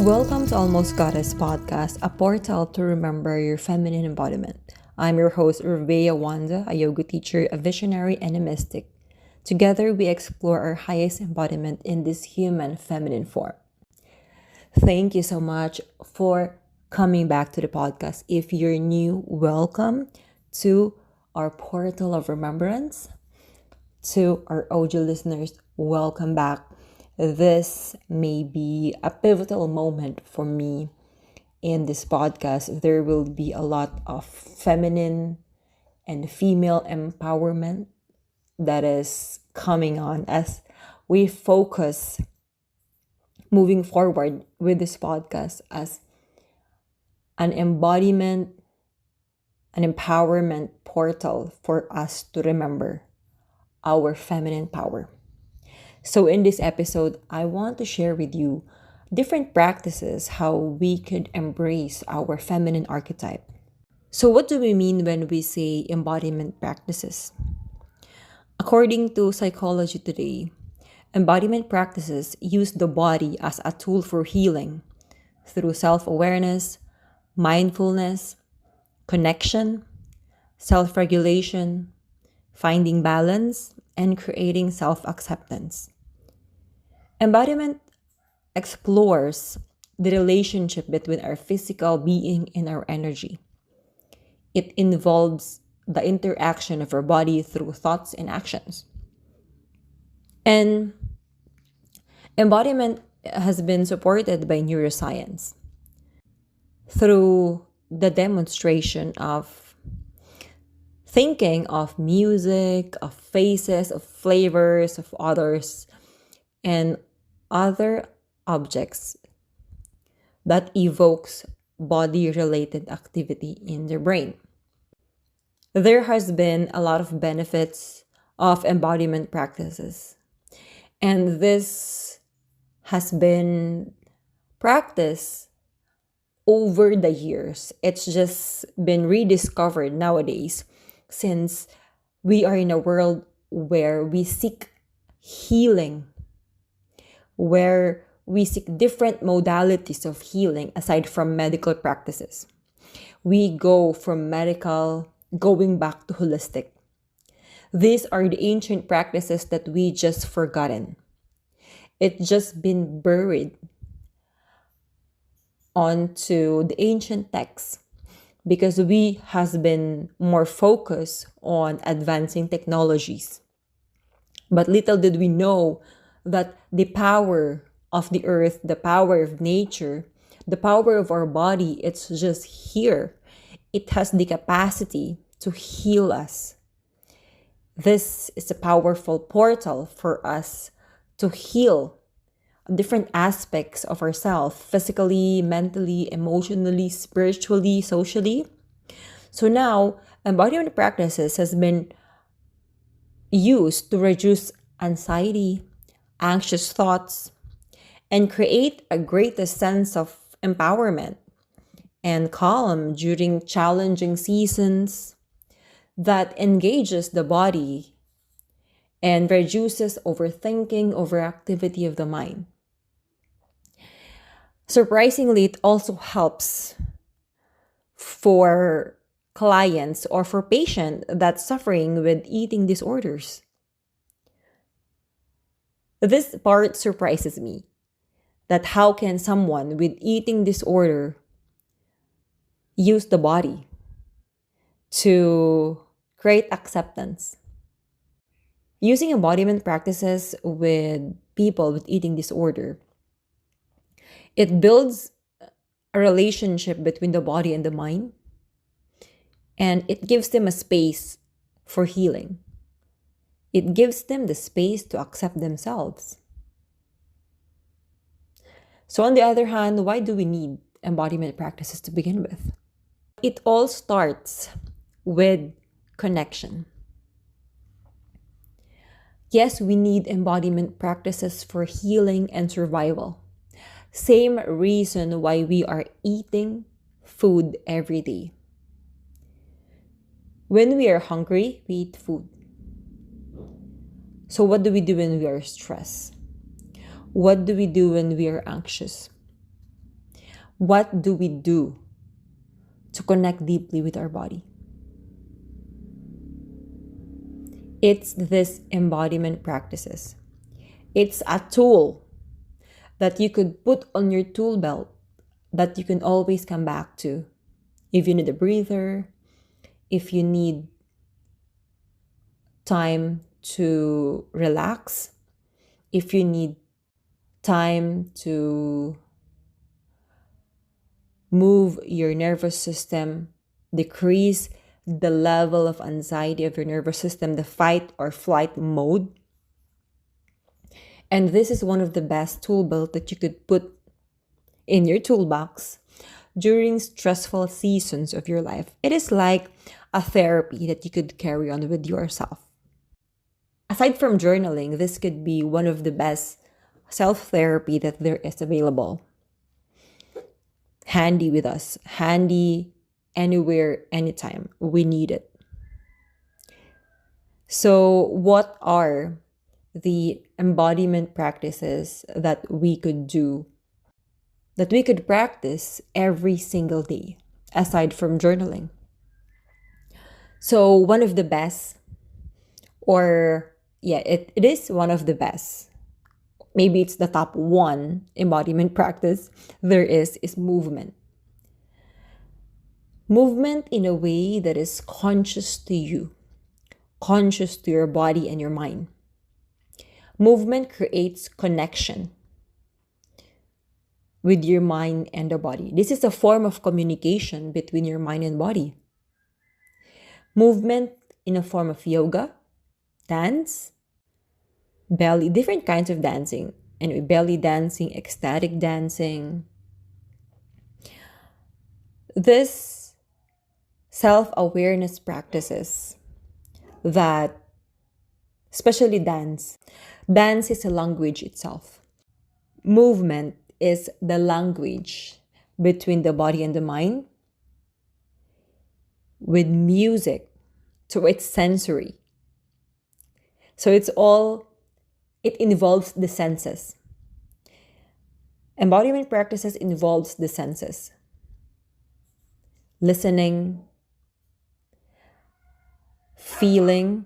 Welcome to Almost Goddess Podcast, a portal to remember your feminine embodiment. I'm your host, Urveya Wanda, a yoga teacher, a visionary, and a mystic. Together, we explore our highest embodiment in this human feminine form. Thank you so much for coming back to the podcast. If you're new, welcome to our portal of remembrance. To our audio listeners, welcome back. This may be a pivotal moment for me in this podcast. There will be a lot of feminine and female empowerment that is coming on as we focus moving forward with this podcast as an embodiment, an empowerment portal for us to remember our feminine power. So in this episode, I want to share with you different practices how we could embrace our feminine archetype. So what do we mean when we say embodiment practices? According to Psychology Today, embodiment practices use the body as a tool for healing through self-awareness, mindfulness, connection, self-regulation, finding balance, and creating self-acceptance. Embodiment explores the relationship between our physical being and our energy. It involves the interaction of our body through thoughts and actions. And embodiment has been supported by neuroscience through the demonstration of thinking of music, of faces, of flavors, of others, and other objects that evokes body-related activity in the brain. There has been a lot of benefits of embodiment practices, and this has been practiced over the years. It's just been rediscovered nowadays since we are in a world where we seek healing, where we seek different modalities of healing aside from medical practices. We go from medical, going back to holistic. These are the ancient practices that we just forgotten. It's just been buried onto the ancient texts because we has been more focused on advancing technologies. But little did we know that the power of the earth, the power of nature, the power of our body, it's just here. It has the capacity to heal us. This is a powerful portal for us to heal different aspects of ourselves, physically, mentally, emotionally, spiritually, socially. So now, embodiment practices has been used to reduce anxiety, anxious thoughts, and create a greater sense of empowerment and calm during challenging seasons that engages the body and reduces overthinking, overactivity of the mind. Surprisingly, it also helps for clients or for patients that's suffering with eating disorders. This part surprises me, that how can someone with eating disorder use the body to create acceptance? Using embodiment practices with people with eating disorder, it builds a relationship between the body and the mind, and it gives them a space for healing. It gives them the space to accept themselves. So on the other hand, why do we need embodiment practices to begin with? It all starts with connection. Yes, we need embodiment practices for healing and survival. Same reason why we are eating food every day. When we are hungry, we eat food. So what do we do when we are stressed? What do we do when we are anxious? What do we do to connect deeply with our body? It's this embodiment practices. It's a tool that you could put on your tool belt that you can always come back to. If you need a breather, if you need time to relax, if you need time to move your nervous system, decrease the level of anxiety of your nervous system, the fight or flight mode. And this is one of the best tool belt that you could put in your toolbox during stressful seasons of your life. It is like a therapy that you could carry on with yourself. Aside from journaling, this could be one of the best self-therapy that there is available. Handy with us, handy anywhere, anytime we need it. So, what are the embodiment practices that we could do, that we could practice every single day, aside from journaling? So, one of the best, it is one of the best. Maybe it's the top one embodiment practice there is movement. Movement in a way that is conscious to you, conscious to your body and your mind. Movement creates connection with your mind and the body. This is a form of communication between your mind and body. Movement in a form of yoga, dance, different kinds of dancing. Anyway, belly dancing, ecstatic dancing. This self-awareness practices that, especially dance. Dance is a language itself. Movement is the language between the body and the mind. With music, so it's sensory. So it involves the senses. Embodiment practices involves the senses. Listening, feeling,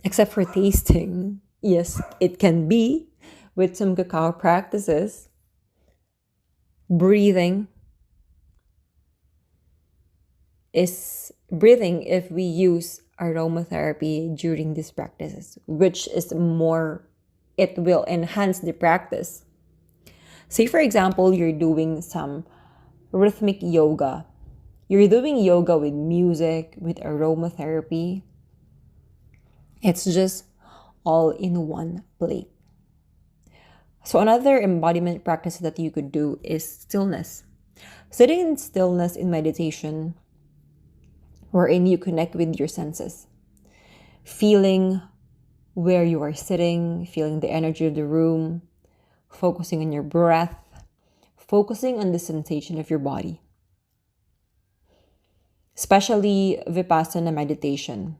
except for tasting. Yes, it can be with some cacao practices. Breathing if we use aromatherapy during these practices, which is more, it will enhance the practice. Say, for example, you're doing some rhythmic yoga. You're doing yoga with music, with aromatherapy. It's just all in one plate. So another embodiment practice that you could do is stillness. Sitting in stillness in meditation, wherein you connect with your senses. Feeling where you are sitting, feeling the energy of the room, focusing on your breath, focusing on the sensation of your body. Especially Vipassana meditation.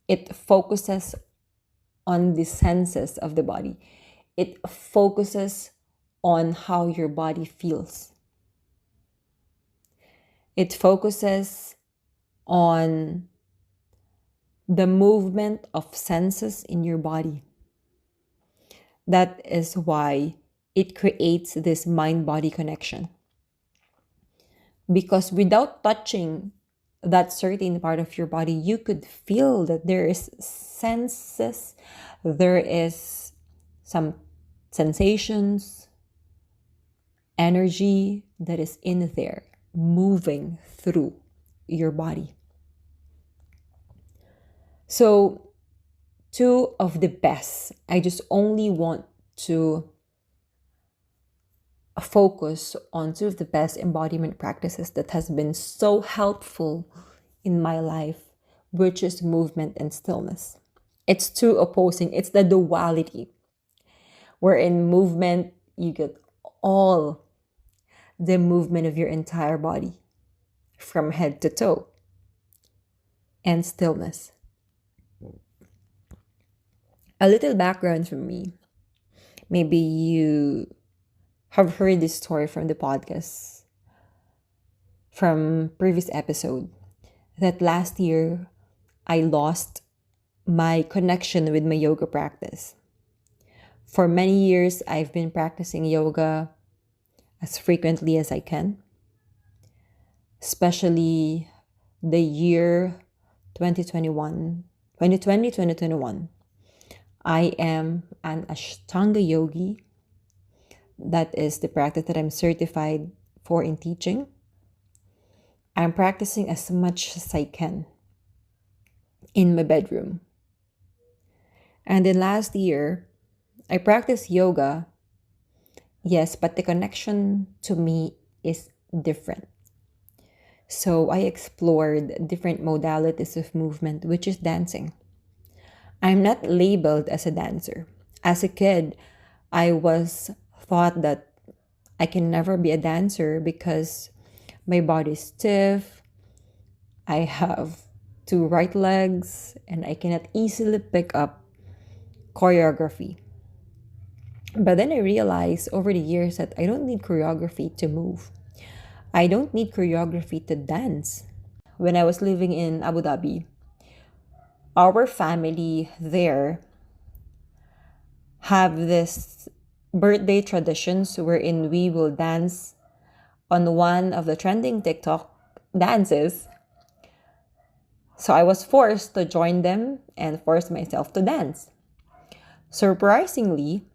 It focuses on the senses of the body. It focuses on how your body feels. It focuses on the movement of senses in your body. That is why it creates this mind-body connection. Because without touching that certain part of your body, you could feel that there is senses, there is some sensations, energy that is in there, moving through your body. So, two of the best. I just only want to focus on two of the best embodiment practices that has been so helpful in my life, which is movement and stillness. It's two opposing, it's the duality. Where in movement, you get all the movement of your entire body from head to toe. And stillness. A little background from me. Maybe you have heard this story from the podcast, from previous episode, that last year I lost my connection with my yoga practice. For many years, I've been practicing yoga as frequently as I can, especially the year 2021. I am an Ashtanga yogi. That is the practice that I'm certified for in teaching. I'm practicing as much as I can in my bedroom. And then last year, I practiced yoga, yes, but the connection to me is different. So I explored different modalities of movement, which is dancing. I'm not labeled as a dancer. As a kid, I was thought that I can never be a dancer because my body is stiff, I have two right legs, and I cannot easily pick up choreography. But then I realized over the years that I don't need choreography to move. I don't need choreography to dance. When I was living in Abu Dhabi, our family there have this birthday traditions wherein we will dance on one of the trending TikTok dances. So I was forced to join them and force myself to dance. Surprisingly,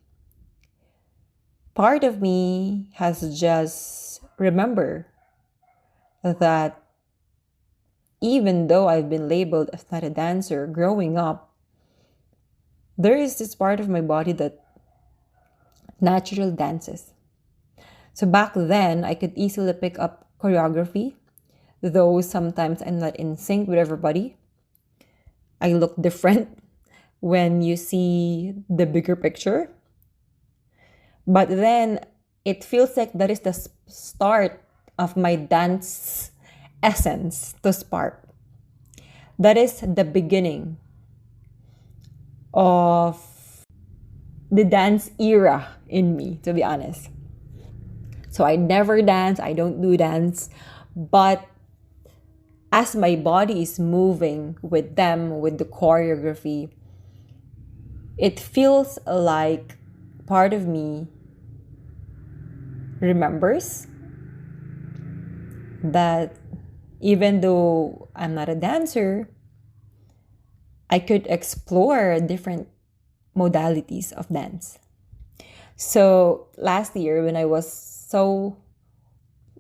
part of me has just remember that even though I've been labeled as not a dancer growing up, there is this part of my body that naturally dances. So back then, I could easily pick up choreography, though sometimes I'm not in sync with everybody. I look different when you see the bigger picture. But then it feels like that is the start of my dance essence to spark. That is the beginning of the dance era in me, to be honest. So I never dance, I don't do dance, but as my body is moving with them, with the choreography, it feels like part of me remembers that even though I'm not a dancer, I could explore different modalities of dance. So last year, when I was so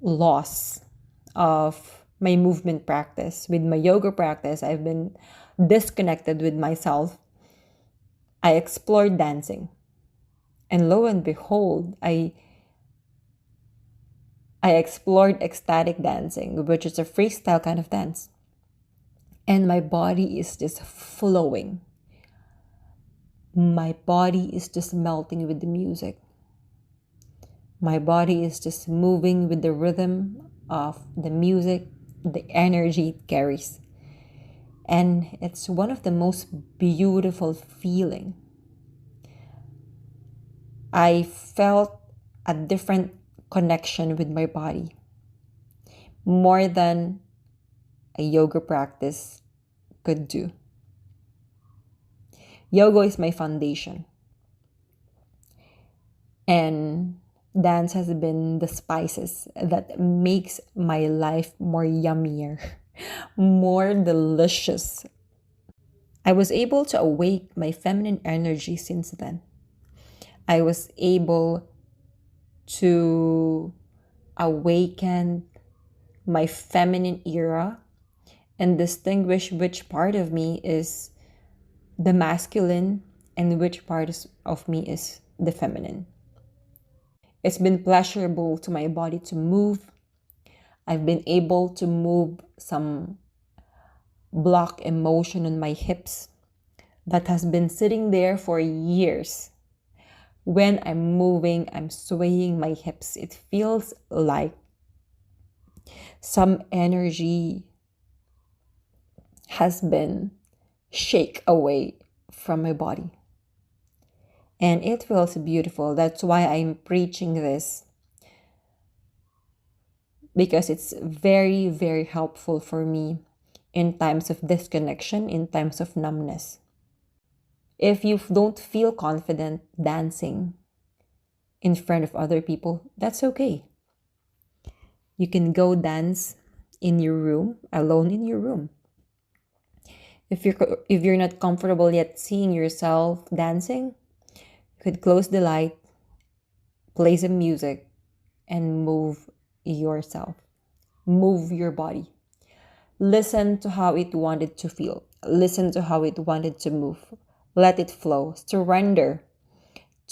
lost of my movement practice, with my yoga practice, I've been disconnected with myself. I explored dancing. And lo and behold, I explored ecstatic dancing, which is a freestyle kind of dance. And my body is just flowing. My body is just melting with the music. My body is just moving with the rhythm of the music, the energy it carries. And it's one of the most beautiful feeling. I felt a different connection with my body, more than a yoga practice could do. Yoga is my foundation, and dance has been the spices that makes my life more yummier, more delicious. I was able to awake my feminine energy since then. I was able to awaken my feminine era and distinguish which part of me is the masculine and which part of me is the feminine. It's been pleasurable to my body to move. I've been able to move some block emotion in my hips that has been sitting there for years. When I'm moving, I'm swaying my hips. It feels like some energy has been shake away from my body. And it feels beautiful. That's why I'm preaching this because it's very, very helpful for me in times of disconnection, in times of numbness. If you don't feel confident dancing in front of other people, that's okay. You can go dance in your room, alone in your room. If you're not comfortable yet seeing yourself dancing, you could close the light, play some music, and move yourself. Move your body. Listen to how it wanted to feel. Listen to how it wanted to move. Let it flow. Surrender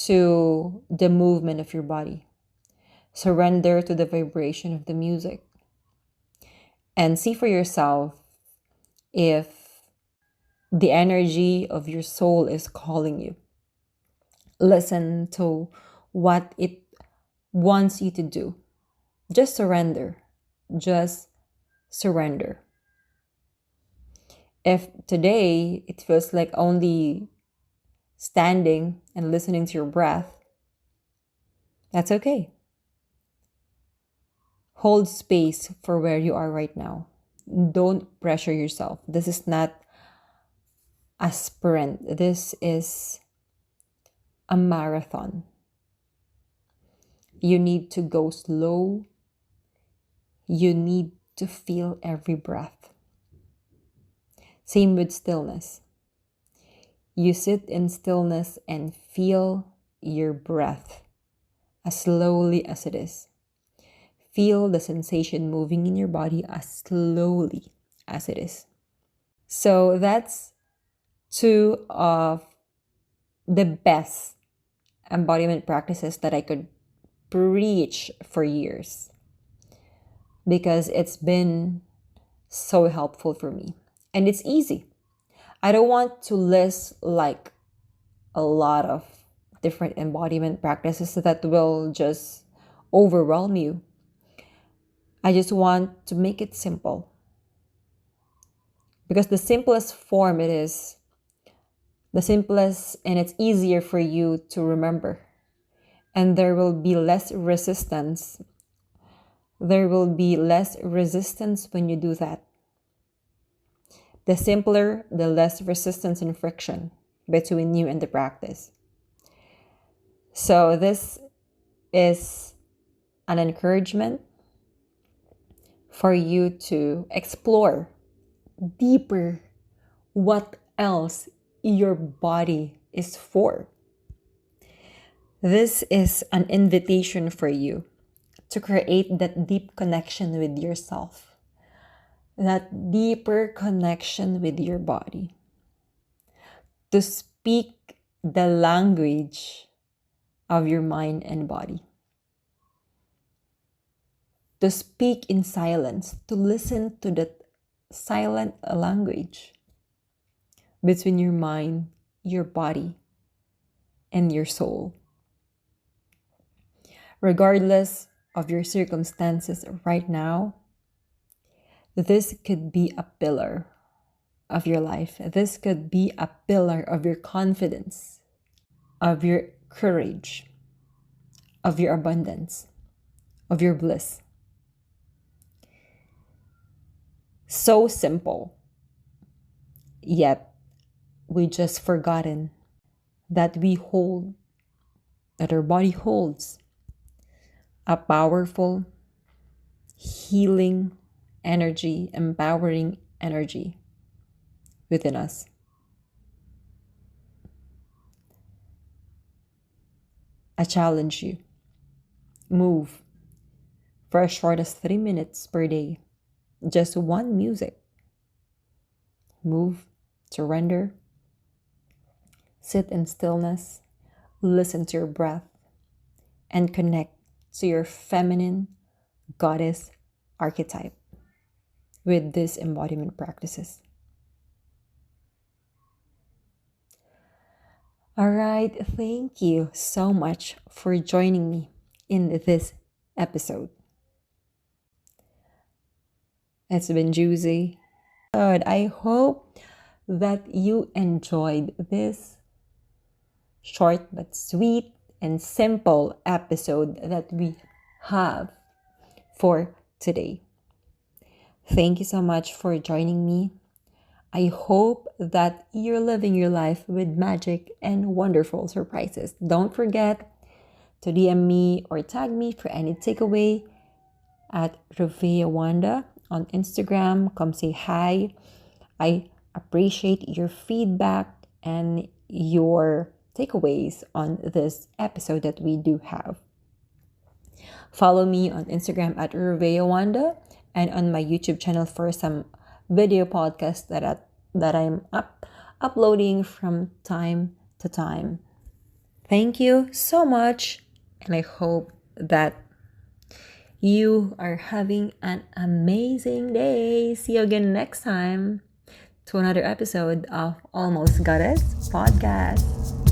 to the movement of your body. Surrender to the vibration of the music. And see for yourself if the energy of your soul is calling you. Listen to what it wants you to do. Just surrender. Just surrender. If today it feels like only standing and listening to your breath, that's okay. Hold space for where you are right now. Don't pressure yourself. This is not a sprint. This is a marathon. You need to go slow. You need to feel every breath. Same with stillness. You sit in stillness and feel your breath as slowly as it is. Feel the sensation moving in your body as slowly as it is. So that's two of the best embodiment practices that I could preach for years because it's been so helpful for me. And it's easy. I don't want to list like a lot of different embodiment practices that will just overwhelm you. I just want to make it simple. Because the simplest form it is, the simplest, and it's easier for you to remember. And there will be less resistance. There will be less resistance when you do that. The simpler, the less resistance and friction between you and the practice. So this is an encouragement for you to explore deeper what else your body is for. This is an invitation for you to create that deep connection with yourself, that deeper connection with your body, to speak the language of your mind and body, to speak in silence, to listen to that silent language between your mind, your body, and your soul. Regardless of your circumstances right now, this could be a pillar of your life. This could be a pillar of your confidence, of your courage, of your abundance, of your bliss. So simple, yet we just forgotten that that our body holds a powerful, healing energy, empowering energy within us. I challenge you. Move for as short as 3 minutes per day. Just one music. Move, surrender, sit in stillness, listen to your breath, and connect to your feminine goddess archetype with these embodiment practices. All right, thank you so much for joining me in this episode. It's been juicy. Good. I hope that you enjoyed this short but sweet and simple episode that we have for today. Thank you so much for joining me. I hope that you're living your life with magic and wonderful surprises. Don't forget to DM me or tag me for any takeaway at Revea Wanda on Instagram. Come say hi. I appreciate your feedback and your takeaways on this episode that we do have. Follow me on Instagram at Revea Wanda and on my YouTube channel for some video podcasts that I'm uploading from time to time. Thank you so much, and I hope that you are having an amazing day. See you again next time to another episode of Almost Goddess Podcast.